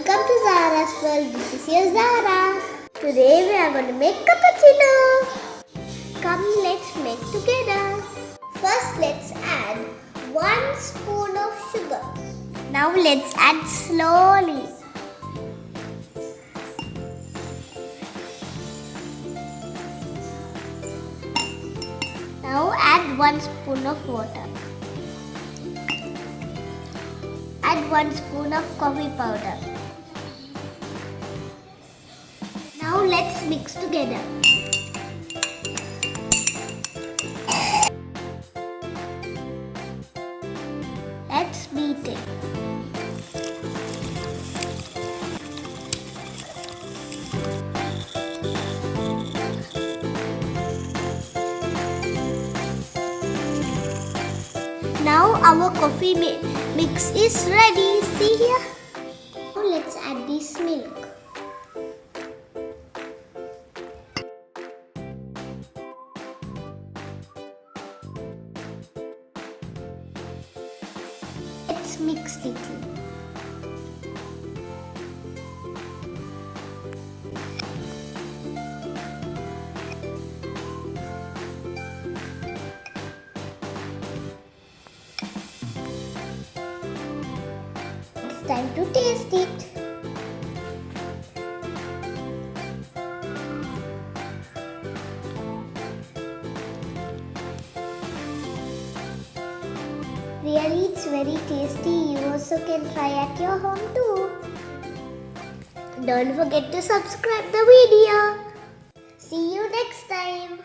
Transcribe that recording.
Welcome to ZAARA'S world. This is your Zara. Today we are going to make cappuccino. Come, let's make together. First, let's add 1 spoon of sugar. Now let's add slowly. Now add 1 spoon of water. Add 1 spoon of coffee powder. Now let's mix together. Let's beat it. Now our coffee mix is ready. See here? Now let's add this milk. Let's mix it. It's time to taste it. Really, it's very tasty. You also can try at your home too. Don't forget to subscribe the video. See you next time.